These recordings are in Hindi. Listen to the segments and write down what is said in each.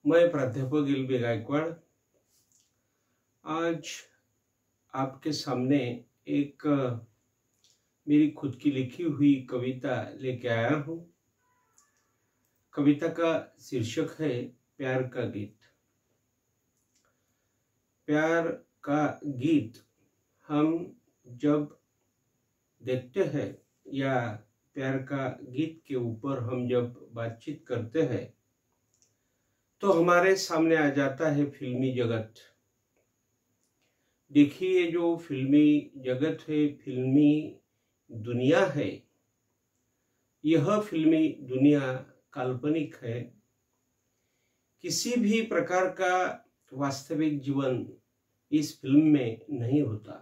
मैं प्राध्यापक एल.बी. गायकवाड़ आज आपके सामने एक मेरी खुद की लिखी हुई कविता लेके आया हूँ। कविता का शीर्षक है प्यार का गीत। प्यार का गीत हम जब देखते हैं या प्यार का गीत के ऊपर हम जब बातचीत करते हैं तो हमारे सामने आ जाता है फिल्मी जगत। देखिए, जो फिल्मी जगत है, फिल्मी दुनिया है, यह फिल्मी दुनिया काल्पनिक है। किसी भी प्रकार का वास्तविक जीवन इस फिल्म में नहीं होता।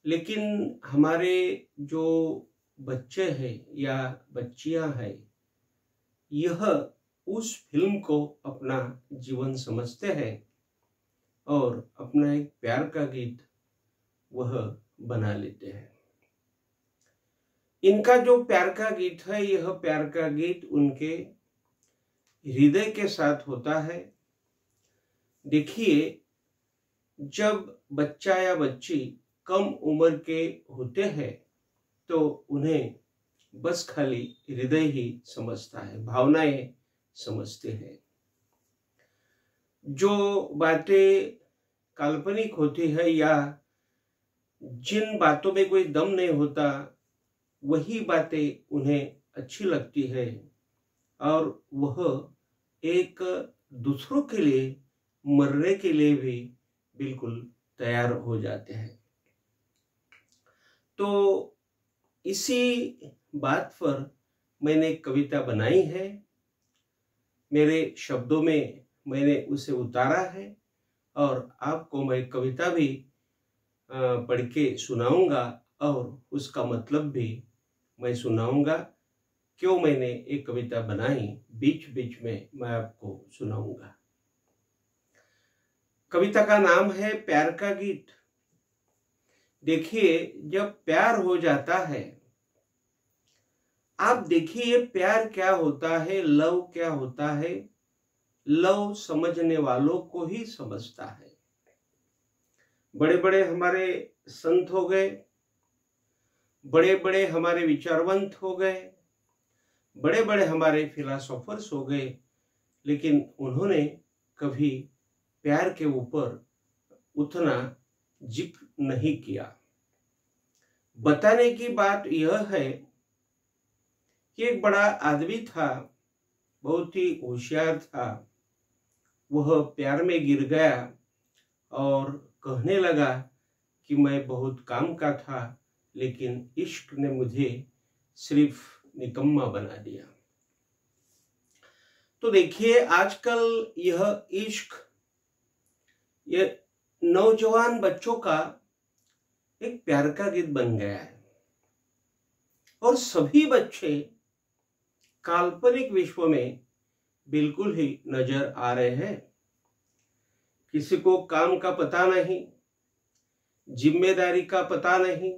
लेकिन हमारे जो बच्चे हैं या बच्चियां हैं, यह उस फिल्म को अपना जीवन समझते हैं और अपना एक प्यार का गीत वह बना लेते हैं। इनका जो प्यार का गीत है, यह प्यार का गीत उनके हृदय के साथ होता है। देखिए, जब बच्चा या बच्ची कम उम्र के होते हैं तो उन्हें बस खाली हृदय ही समझता है, भावनाएं समझते हैं। जो बातें काल्पनिक होती है या जिन बातों में कोई दम नहीं होता, वही बातें उन्हें अच्छी लगती है और वह एक दूसरों के लिए मरने के लिए भी बिल्कुल तैयार हो जाते हैं। तो इसी बात पर मैंने कविता बनाई है। मेरे शब्दों में मैंने उसे उतारा है और आपको मैं कविता भी पढ़ के सुनाऊंगा और उसका मतलब भी मैं सुनाऊंगा। क्यों मैंने एक कविता बनाई, बीच बीच में मैं आपको सुनाऊंगा। कविता का नाम है प्यार का गीत। देखिए, जब प्यार हो जाता है, आप देखिए प्यार क्या होता है, लव क्या होता है। लव समझने वालों को ही समझता है। बड़े बड़े हमारे संत हो गए, बड़े बड़े हमारे विचारवंत हो गए, बड़े बड़े हमारे फिलोसोफर्स हो गए, लेकिन उन्होंने कभी प्यार के ऊपर उतना जिक्र नहीं किया। बताने की बात यह है कि एक बड़ा आदमी था, बहुत ही होशियार था। वह प्यार में गिर गया और कहने लगा कि मैं बहुत काम का था, लेकिन इश्क ने मुझे सिर्फ निकम्मा बना दिया। तो देखिए, आजकल यह इश्क, यह नौजवान बच्चों का एक प्यार का गीत बन गया है और सभी बच्चे काल्पनिक विश्व में बिल्कुल ही नजर आ रहे हैं। किसी को काम का पता नहीं, जिम्मेदारी का पता नहीं,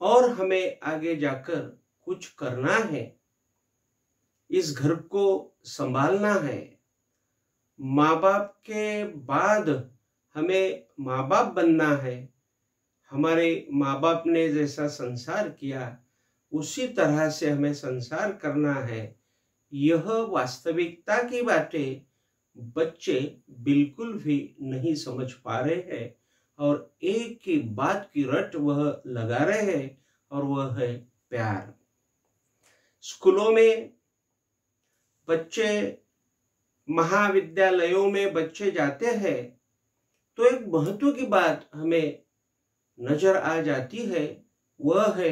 और हमें आगे जाकर कुछ करना है, इस घर को संभालना है। माँ बाप के बाद हमें माँ बाप बनना है। हमारे माँ बाप ने जैसा संसार किया, उसी तरह से हमें संसार करना है। यह वास्तविकता की बातें बच्चे बिल्कुल भी नहीं समझ पा रहे हैं और एक की बात की रट वह लगा रहे हैं, और वह है प्यार। स्कूलों में बच्चे, महाविद्यालयों में बच्चे जाते हैं तो एक महत्व की बात हमें नजर आ जाती है। वह है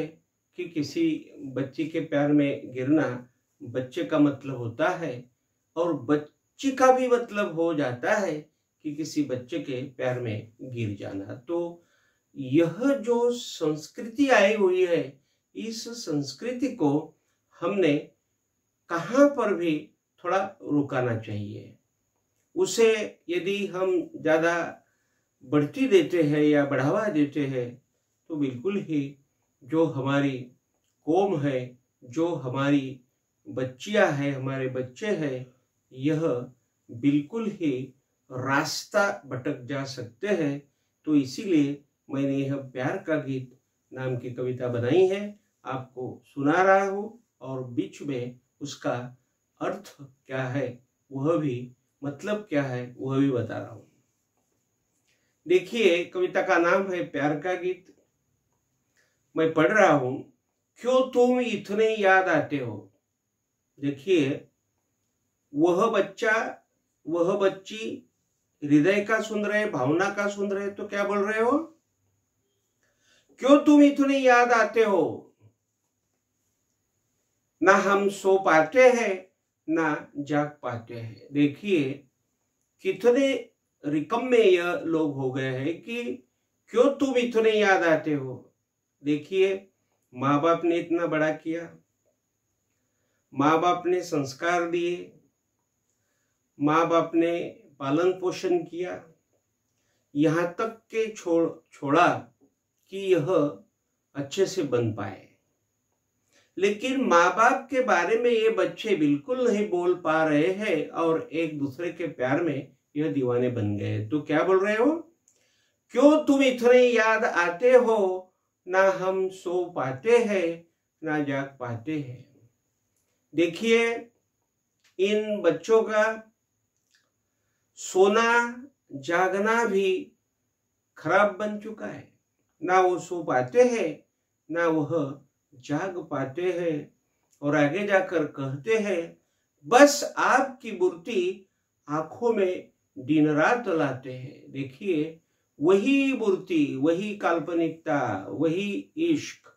कि किसी बच्ची के प्यार में गिरना बच्चे का मतलब होता है और बच्ची का भी मतलब हो जाता है कि किसी बच्चे के प्यार में गिर जाना। तो यह जो संस्कृति आई हुई है, इस संस्कृति को हमने कहाँ पर भी थोड़ा रुकाना चाहिए। उसे यदि हम ज़्यादा बढ़ती देते हैं या बढ़ावा देते हैं तो बिल्कुल ही जो हमारी कौम है, जो हमारी बच्चियां हैं, हमारे बच्चे हैं, यह बिल्कुल ही रास्ता भटक जा सकते हैं। तो इसीलिए मैंने यह प्यार का गीत नाम की कविता बनाई है, आपको सुना रहा हूँ और बीच में उसका अर्थ क्या है वह भी, मतलब क्या है वह भी बता रहा हूँ। देखिए, कविता का नाम है प्यार का गीत। मैं पढ़ रहा हूं। क्यों तुम इतने याद आते हो। देखिए, वह बच्चा वह बच्ची हृदय का सुन रहे, भावना का सुन रहे, तो क्या बोल रहे हो, क्यों तुम इतने याद आते हो, ना हम सो पाते हैं ना जाग पाते हैं। देखिए, कितने रिकम्मे यह लोग हो गए हैं कि क्यों तुम इतने याद आते हो। देखिए, माँ बाप ने इतना बड़ा किया, माँ बाप ने संस्कार दिए, माँ बाप ने पालन पोषण किया, यहाँ तक के छोड़ा कि यह अच्छे से बन पाए। लेकिन माँ बाप के बारे में ये बच्चे बिल्कुल नहीं बोल पा रहे हैं और एक दूसरे के प्यार में यह दीवाने बन गए। तो क्या बोल रहे हो, क्यों तुम इतने याद आते हो, ना हम सो पाते हैं ना जाग पाते हैं। देखिए, इन बच्चों का सोना जागना भी खराब बन चुका है। ना वो सो पाते हैं ना वह जाग पाते हैं। और आगे जाकर कहते हैं, बस आपकी मूर्ति आंखों में दिन रात लाते हैं। देखिए, वही मूर्ति, वही काल्पनिकता, वही इश्क,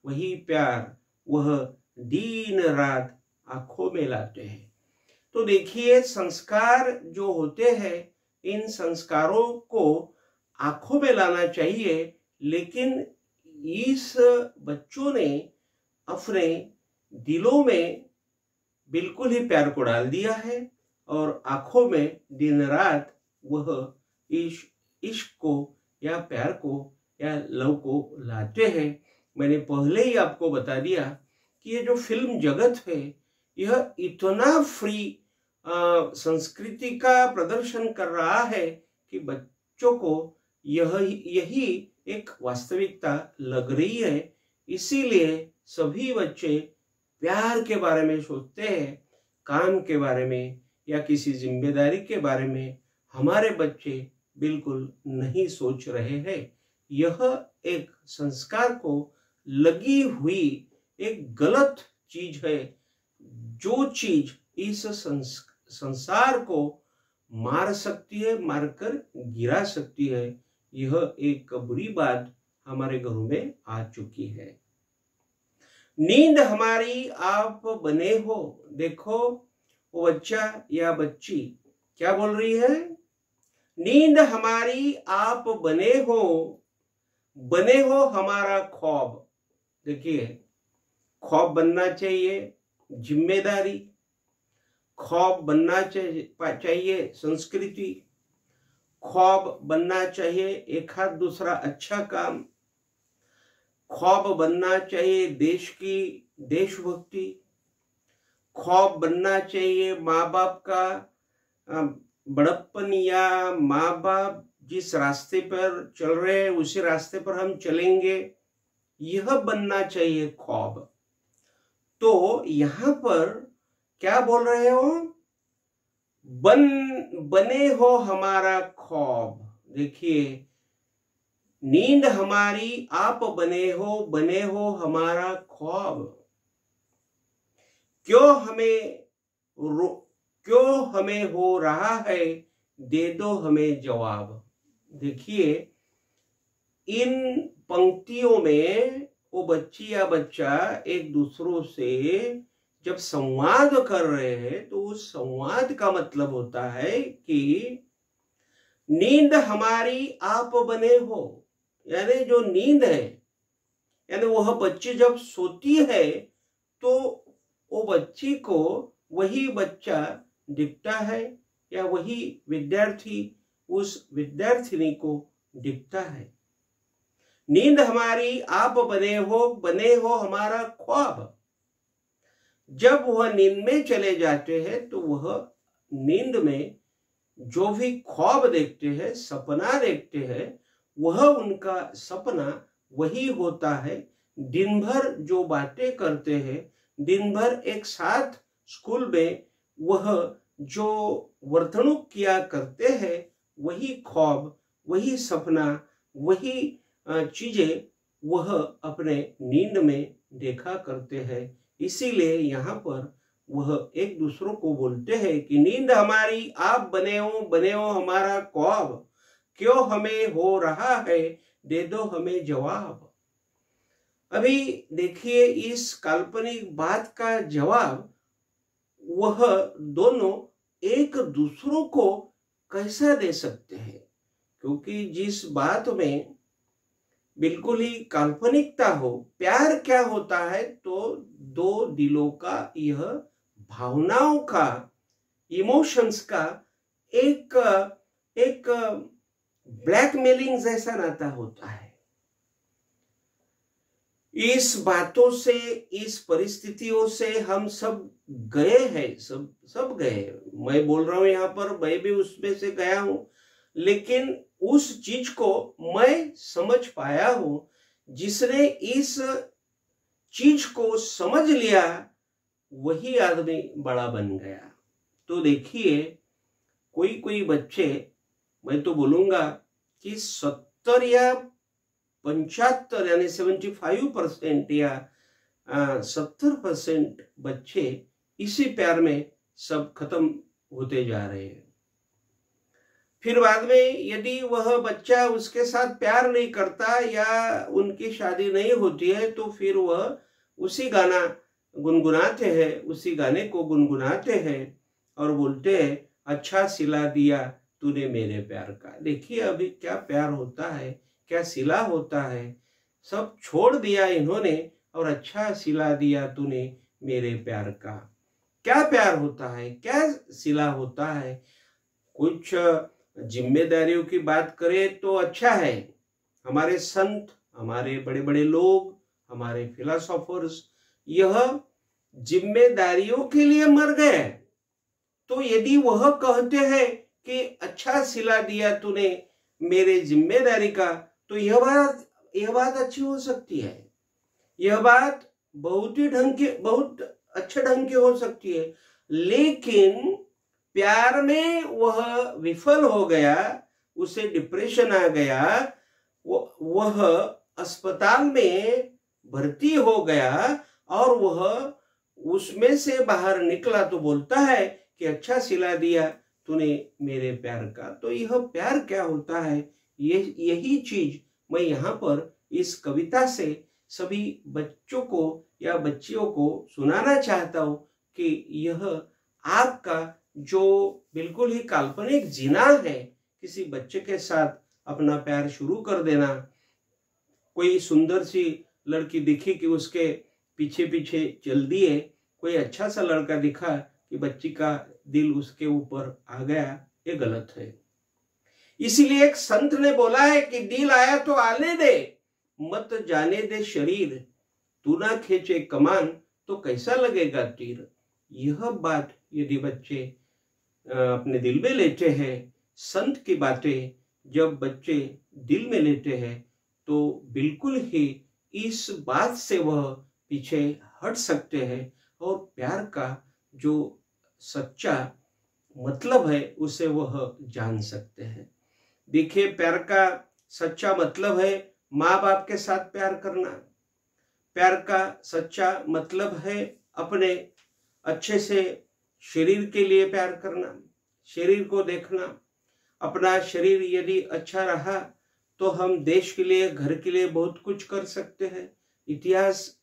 वही प्यार, वह दिन रात आंखों में लाते हैं। तो देखिए, संस्कार जो होते हैं, इन संस्कारों को आंखों में लाना चाहिए। लेकिन इस बच्चों ने अपने दिलों में बिल्कुल ही प्यार को डाल दिया है और आंखों में दिन रात वह इश्क को या प्यार को या लव को लाते हैं। मैंने पहले ही आपको बता दिया कि ये जो फिल्म जगत है, यह इतना फ्री संस्कृति का प्रदर्शन कर रहा है कि बच्चों को यही एक वास्तविकता लग रही है। इसीलिए सभी बच्चे प्यार के बारे में सोचते हैं, काम के बारे में या किसी जिम्मेदारी के बारे में हमारे बच्चे बिल्कुल नहीं सोच रहे हैं। यह एक संस्कार को लगी हुई एक गलत चीज है, जो चीज इस संसार को मार सकती है, मारकर गिरा सकती है। यह एक बुरी बात हमारे घरों में आ चुकी है। नींद हमारी आप बने हो। देखो, वो बच्चा या बच्ची क्या बोल रही है, नींद हमारी आप बने हो हमारा ख्वाब। देखिए, ख्वाब बनना चाहिए जिम्मेदारी, ख्वाब बनना चाहिए संस्कृति, ख्वाब बनना चाहिए एक हाथ दूसरा अच्छा काम, ख्वाब बनना चाहिए देश की देशभक्ति, ख्वाब बनना चाहिए माँ बाप का बड़प्पन, या माँ बाप जिस रास्ते पर चल रहे हैं उसी रास्ते पर हम चलेंगे, यह बनना चाहिए ख्वाब। तो यहाँ पर क्या बोल रहे हो, बने हो हमारा ख्वाब। देखिए, नींद हमारी आप बने हो हमारा ख्वाब। क्यों हमें हो रहा है, दे दो हमें जवाब। देखिए, इन पंक्तियों में वो बच्ची या बच्चा एक दूसरों से जब संवाद कर रहे हैं, तो उस संवाद का मतलब होता है कि नींद हमारी आप बने हो, यानी जो नींद है, यानी वह बच्ची जब सोती है तो वो बच्ची को वही बच्चा दिखता है, या वही विद्यार्थी उस विद्यार्थिनी को दिखता है। नींद हमारी आप बने हो हमारा ख्वाब। जब वह नींद में चले जाते हैं तो वह नींद में जो भी ख्वाब देखते हैं, सपना देखते हैं, वह उनका सपना वही होता है। दिन भर जो बातें करते हैं, दिन भर एक साथ स्कूल में वह जो वर्तणूक किया करते हैं, वही ख्वाब, वही सपना, वही चीजें वह अपने नींद में देखा करते हैं। इसीलिए यहाँ पर वह एक दूसरों को बोलते हैं कि नींद हमारी आप बने हो हमारा ख्वाब, क्यों हमें हो रहा है, दे दो हमें जवाब। अभी देखिए इस काल्पनिक बात का जवाब वह दोनों एक दूसरों को कैसा दे सकते हैं, क्योंकि जिस बात में बिल्कुल ही काल्पनिकता हो, प्यार क्या होता है तो दो दिलों का, यह भावनाओं का, इमोशंस का एक एक ब्लैकमेलिंग जैसा नाता होता है। इस बातों से, इस परिस्थितियों से हम सब गए हैं, सब गए। मैं बोल रहा हूं यहाँ पर, मैं भी उसमें से गया हूं, लेकिन उस चीज को मैं समझ पाया हूं। जिसने इस चीज को समझ लिया वही आदमी बड़ा बन गया। तो देखिए कोई कोई बच्चे, मैं तो बोलूंगा कि 70 या 75 यानी 75% या 70% बच्चे इसी प्यार में सब खत्म होते जा रहे हैं। फिर बाद में यदि वह बच्चा उसके साथ प्यार नहीं करता या उनकी शादी नहीं होती है, तो फिर वह उसी गाना गुनगुनाते हैं, उसी गाने को गुनगुनाते हैं और बोलते हैं अच्छा सिला दिया तूने मेरे प्यार का। देखिए अभी क्या प्यार होता है, क्या सिला होता है। सब छोड़ दिया इन्होंने और अच्छा सिला दिया तूने मेरे प्यार का। क्या प्यार होता है, क्या सिला होता है। कुछ जिम्मेदारियों की बात करें तो अच्छा है। हमारे संत, हमारे बड़े बड़े लोग, हमारे फिलोसोफर्स यह जिम्मेदारियों के लिए मर गए। तो यदि वह कहते हैं कि अच्छा सिला दिया तूने मेरे जिम्मेदारी का, तो यह बात अच्छी हो सकती है। यह बात बहुत अच्छे ढंग की हो सकती है। लेकिन प्यार में वह विफल हो गया, उसे डिप्रेशन आ गया, वह अस्पताल में भर्ती हो गया और वह उसमें से बाहर निकला तो बोलता है कि अच्छा सिला दिया तूने मेरे प्यार का। तो यह प्यार क्या होता है, यही चीज मैं यहाँ पर इस कविता से सभी बच्चों को या बच्चियों को सुनाना चाहता हूं कि यह आपका जो बिल्कुल ही काल्पनिक जीना है, किसी बच्चे के साथ अपना प्यार शुरू कर देना। कोई सुंदर सी लड़की दिखी कि उसके पीछे पीछे चल दिए, कोई अच्छा सा लड़का दिखा कि बच्ची का दिल उसके ऊपर आ गया, ये गलत है। इसीलिए एक संत ने बोला है कि दिल आया तो आने दे, मत जाने दे शरीर, तू ना खींचे कमान तो कैसा लगेगा तीर। यह बात यदि बच्चे अपने दिल में लेते हैं, संत की बातें जब बच्चे दिल में लेते हैं, तो बिल्कुल ही इस बात से वह पीछे हट सकते हैं और प्यार का जो सच्चा मतलब है उसे वह जान सकते हैं। देखिए प्यार का सच्चा मतलब है माँ बाप के साथ प्यार करना। प्यार का सच्चा मतलब है अपने अच्छे से शरीर के लिए प्यार करना, शरीर को देखना। अपना शरीर यदि अच्छा रहा तो हम देश के लिए, घर के लिए बहुत कुछ कर सकते हैं। इतिहास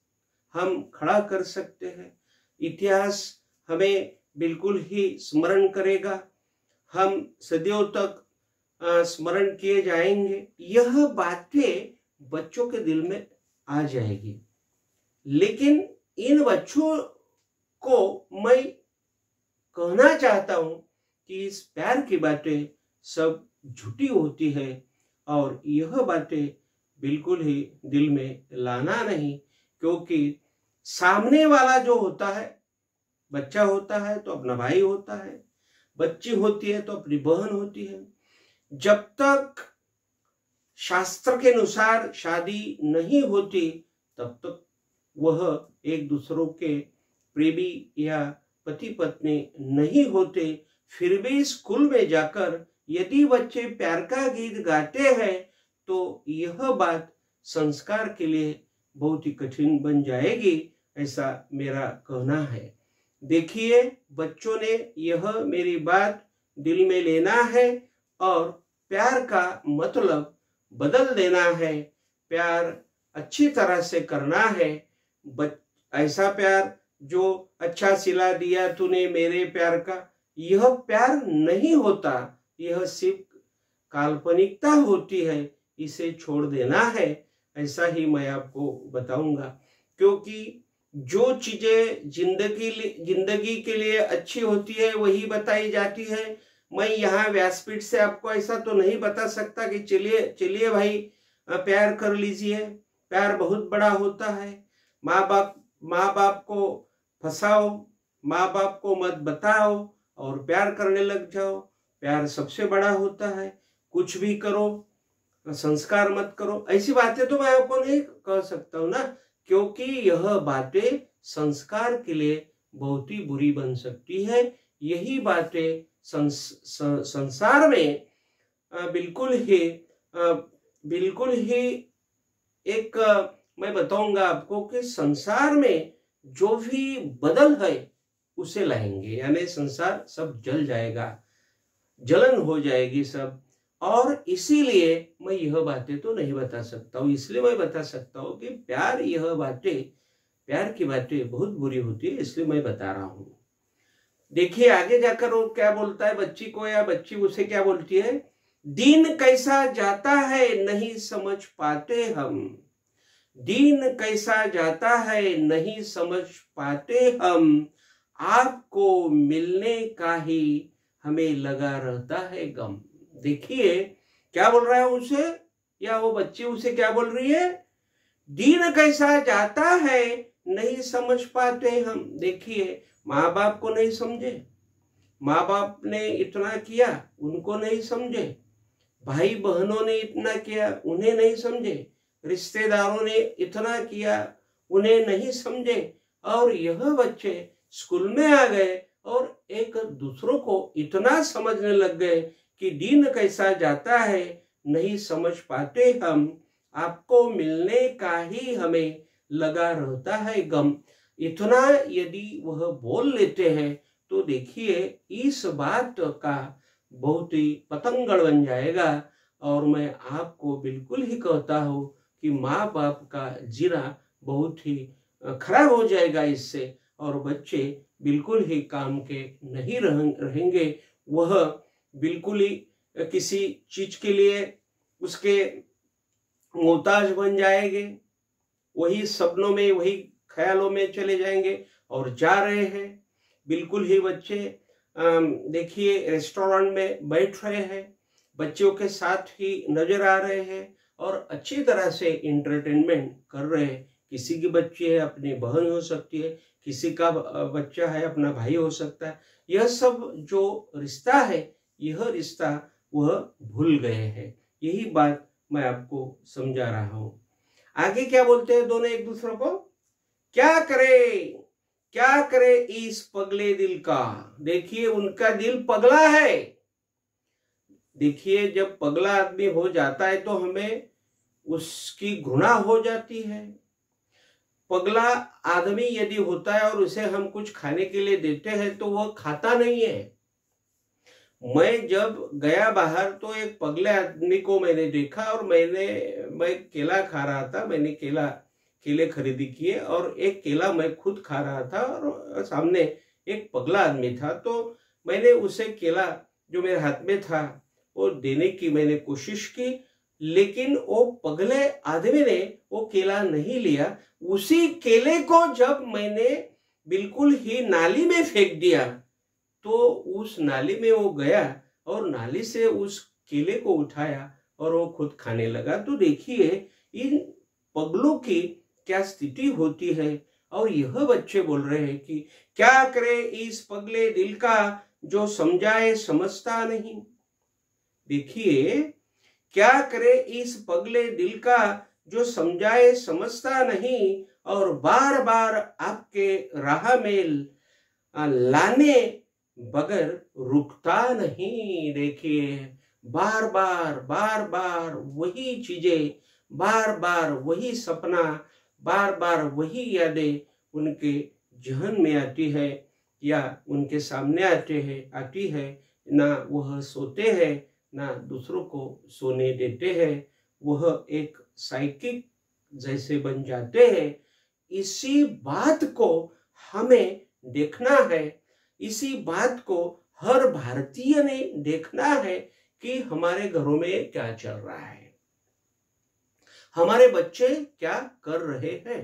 हम खड़ा कर सकते हैं। इतिहास हमें बिल्कुल ही स्मरण करेगा, हम सदियों तक स्मरण किए जाएंगे। यह बातें बच्चों के दिल में आ जाएगी। लेकिन इन बच्चों को मैं कहना चाहता हूं कि इस प्यार की बातें सब झूठी होती है और यह बातें बिल्कुल ही दिल में लाना नहीं, क्योंकि सामने वाला जो होता है, बच्चा होता है तो अपना भाई होता है, बच्ची होती है तो अपनी बहन होती है। जब तक शास्त्र के अनुसार शादी नहीं होती तब तक वह एक दूसरों के प्रेमी या पति पत्नी नहीं होते। फिर भी स्कूल में जाकर यदि बच्चे प्यार का गीत गाते हैं तो यह बात संस्कार के लिए बहुत ही कठिन बन जाएगी, ऐसा मेरा कहना है। देखिए, बच्चों ने यह मेरी बात दिल में लेना है और प्यार का मतलब बदल देना है। प्यार अच्छी तरह से करना है। ऐसा प्यार जो अच्छा सिला दिया तूने मेरे प्यार का, यह प्यार नहीं होता, यह सिर्फ काल्पनिकता होती है, इसे छोड़ देना है। ऐसा ही मैं आपको बताऊंगा, क्योंकि जो चीजें जिंदगी के लिए अच्छी होती है वही बताई जाती है। मैं यहाँ व्यासपीठ से आपको ऐसा तो नहीं बता सकता कि चलिए चलिए भाई प्यार कर लीजिए, प्यार बहुत बड़ा होता है। माँ बाप को फंसाओ, माँ बाप को मत बताओ और प्यार करने लग जाओ। प्यार सबसे बड़ा होता है। कुछ भी करो, संस्कार मत करो, ऐसी बातें तो मैं आपको नहीं कह सकता हूं ना, क्योंकि यह बातें संस्कार के लिए बहुत ही बुरी बन सकती है। यही बातें संसार में बिल्कुल ही एक मैं बताऊंगा आपको कि संसार में जो भी बदल है उसे लाएंगे, यानी संसार सब जल जाएगा, जलन हो जाएगी सब। और इसीलिए मैं यह बातें तो नहीं बता सकता हूँ। इसलिए मैं बता सकता हूँ कि प्यार की बातें बहुत बुरी होती है, इसलिए मैं बता रहा हूँ। देखिए आगे जाकर वो क्या बोलता है बच्ची को, या बच्ची उसे क्या बोलती है, दिन कैसा जाता है नहीं समझ पाते हम, दिन कैसा जाता है नहीं समझ पाते हम, आपको मिलने का ही हमें लगा रहता है गम। देखिए क्या बोल रहा है उसे, या वो बच्ची उसे क्या बोल रही है, दिन कैसा जाता है नहीं समझ पाते हम। देखिए माँ बाप को नहीं समझे, माँ बाप ने इतना किया उनको नहीं समझे, भाई बहनों ने इतना किया उन्हें नहीं समझे, रिश्तेदारों ने इतना किया उन्हें नहीं समझे, और यह बच्चे स्कूल में आ गए और एक दूसरों को इतना समझने लग गए कि दिन कैसा जाता है नहीं समझ पाते हम, आपको मिलने का ही हमें लगा रहता है गम। इतना यदि वह बोल लेते हैं तो देखिए इस बात का बहुत ही पतंगड़ बन जाएगा। और मैं आपको बिल्कुल ही कहता हूँ कि माँ बाप का जीना बहुत ही खराब हो जाएगा इससे, और बच्चे बिल्कुल ही काम के नहीं रहेंगे। वह बिल्कुल ही किसी चीज के लिए उसके मोहताज बन जाएंगे, वही सपनों में वही ख्यालों में चले जाएंगे और जा रहे हैं। बिल्कुल ही बच्चे देखिए रेस्टोरेंट में बैठ रहे हैं, बच्चों के साथ ही नजर आ रहे हैं और अच्छी तरह से इंटरटेनमेंट कर रहे हैं। किसी की बच्ची है अपनी बहन हो सकती है, किसी का बच्चा है अपना भाई हो सकता है। यह सब जो रिश्ता है यह रिश्ता वह भूल गए हैं। यही बात मैं आपको समझा रहा हूं। आगे क्या बोलते हैं दोनों एक दूसरे को, क्या करे इस पगले दिल का। देखिए उनका दिल पगला है। देखिए जब पगला आदमी हो जाता है तो हमें उसकी घृणा हो जाती है। पगला आदमी यदि होता है और उसे हम कुछ खाने के लिए देते हैं तो वह खाता नहीं है। मैं जब गया बाहर तो एक पगले आदमी को मैंने देखा और मैं केला खा रहा था। मैंने केले खरीदी किए और एक केला मैं खुद खा रहा था और सामने एक पगला आदमी था, तो मैंने उसे केला जो मेरे हाथ में था वो देने की मैंने कोशिश की, लेकिन वो पगले आदमी ने वो केला नहीं लिया। उसी केले को जब मैंने बिल्कुल ही नाली में फेंक दिया तो उस नाली में वो गया और नाली से उस केले को उठाया और वो खुद खाने लगा। तो देखिए इन पगलों की क्या स्थिति होती है। और यह बच्चे बोल रहे हैं कि क्या करे इस पगले दिल का, जो समझाए समझता नहीं। देखिए, क्या करे इस पगले दिल का, जो समझाए समझता नहीं, और बार बार आपके राह में लाने बगैर रुकता नहीं। देखिए, बार बार वही चीजें, बार बार वही सपना, बार बार वही यादें उनके जहन में आती है या उनके सामने आती है। ना वह सोते हैं, ना दूसरों को सोने देते हैं। वह एक साइकिक जैसे बन जाते हैं। इसी बात को हमें देखना है, इसी बात को हर भारतीय ने देखना है कि हमारे घरों में क्या चल रहा है, हमारे बच्चे क्या कर रहे हैं।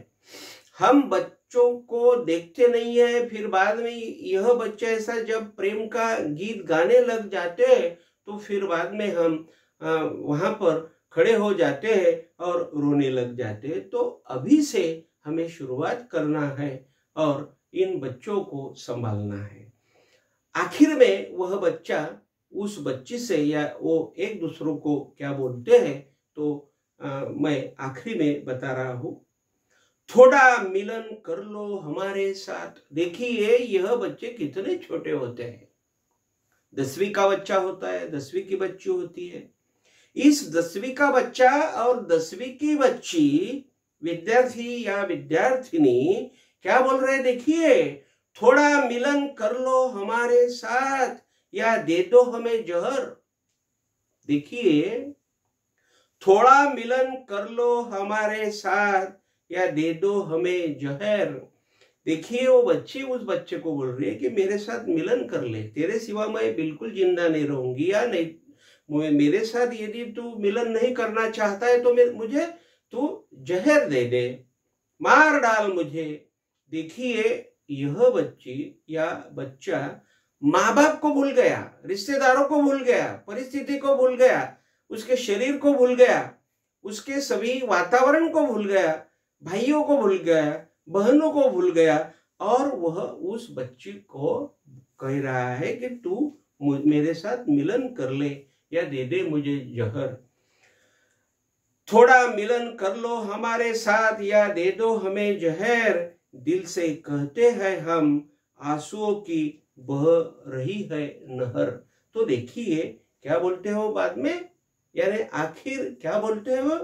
हम बच्चों को देखते नहीं है, फिर बाद में यह बच्चे ऐसा जब प्रेम का गीत गाने लग जाते हैं तो फिर बाद में हम वहां पर खड़े हो जाते हैं और रोने लग जाते हैं। तो अभी से हमें शुरुआत करना है और इन बच्चों को संभालना है। आखिर में वह बच्चा उस बच्ची से या वो एक दूसरों को क्या बोलते हैं, तो मैं आखिरी में बता रहा हूं, थोड़ा मिलन कर लो हमारे साथ। देखिए, यह बच्चे कितने छोटे होते हैं। 10वीं का बच्चा होता है, 10वीं की बच्ची होती है। इस 10वीं का बच्चा और 10वीं की बच्ची, विद्यार्थी या विद्यार्थिनी क्या बोल रहे हैं। देखिए, थोड़ा मिलन कर लो हमारे साथ या दे दो हमें जहर। देखिए, थोड़ा मिलन कर लो हमारे साथ या दे दो हमें जहर। देखिए, वो बच्ची उस बच्चे को बोल रही है कि मेरे साथ मिलन कर ले, तेरे सिवा मैं बिल्कुल जिंदा नहीं रहूंगी, या नहीं मेरे साथ यदि तू मिलन नहीं करना चाहता है तो मुझे तू जहर दे दे, मार डाल मुझे। देखिए, यह बच्ची या बच्चा माँ बाप को भूल गया, रिश्तेदारों को भूल गया, परिस्थिति को भूल गया, उसके शरीर को भूल गया, उसके सभी वातावरण को भूल गया, भाइयों को भूल गया, बहनों को भूल गया, और वह उस बच्ची को कह रहा है कि तू मेरे साथ मिलन कर ले या दे दे मुझे जहर। थोड़ा मिलन कर लो हमारे साथ या दे दो हमें जहर, दिल से कहते हैं हम, आंसुओं की बह रही है नहर। तो देखिए, क्या बोलते हो बाद में, यानी आखिर क्या बोलते हो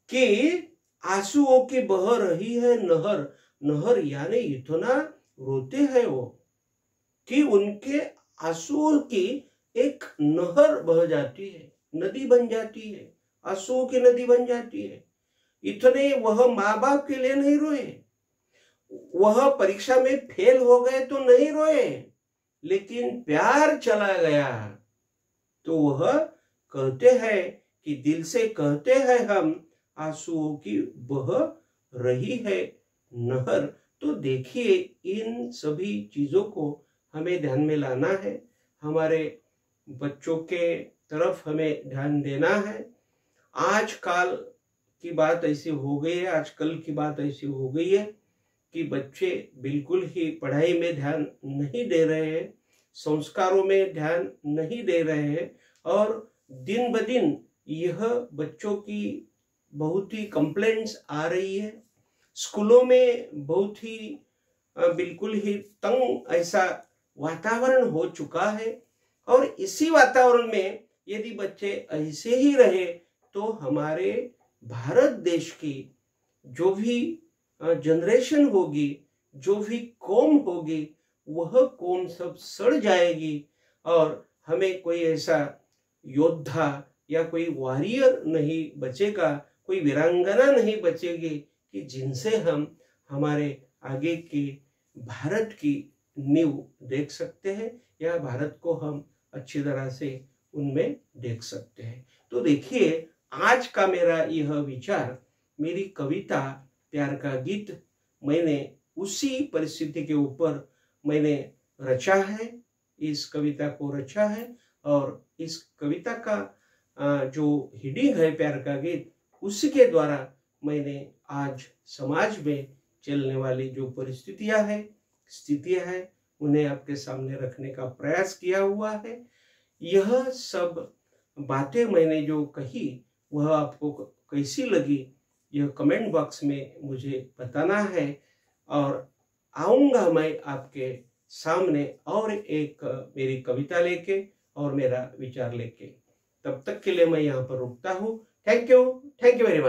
कि आंसुओं की बह रही है नहर। नहर यानी इतना रोते हैं वो कि उनके आंसुओं की एक नहर बह जाती है, नदी बन जाती है, आंसुओं की नदी बन जाती है। इतने वह माँ बाप के लिए नहीं रोए, वह परीक्षा में फेल हो गए तो नहीं रोए, लेकिन प्यार चला गया तो वह कहते हैं कि दिल से कहते हैं हम, आंसुओं की बह रही है नहर। तो देखिए, इन सभी चीजों को हमें ध्यान में लाना है, हमारे बच्चों के तरफ हमें ध्यान देना है। आजकल की बात ऐसी हो गई है, आजकल की बात ऐसी हो गई है कि बच्चे बिल्कुल ही पढ़ाई में ध्यान नहीं दे रहे हैं, संस्कारों में ध्यान नहीं दे रहे हैं, और दिन ब दिन यह बच्चों की बहुत ही कंप्लेंट्स आ रही है। स्कूलों में बहुत ही बिल्कुल ही तंग ऐसा वातावरण हो चुका है, और इसी वातावरण में यदि बच्चे ऐसे ही रहे तो हमारे भारत देश की जो भी जनरेशन होगी, जो भी कौम होगी, वह कौम सब सड़ जाएगी, और हमें कोई ऐसा योद्धा या कोई वॉरियर नहीं बचेगा, कोई वीरांगना नहीं बचेगी कि जिनसे हम हमारे आगे की भारत की नींव देख सकते हैं या भारत को हम अच्छी तरह से उनमें देख सकते हैं। तो देखिए, आज का मेरा यह विचार, मेरी कविता प्यार का गीत, मैंने उसी परिस्थिति के ऊपर मैंने रचा है, इस कविता को रचा है, और इस कविता का जो हेडिंग है प्यार का गीत, उसी के द्वारा मैंने आज समाज में चलने वाली जो परिस्थितियां हैं, स्थितियां हैं, उन्हें आपके सामने रखने का प्रयास किया हुआ है। यह सब बातें मैंने जो कही वह आपको कैसी लगी यह कमेंट बॉक्स में मुझे बताना है, और आऊँगा मैं आपके सामने और एक मेरी कविता लेके और मेरा विचार लेके। तब तक के लिए मैं यहाँ पर रुकता हूँ। Thank you very much.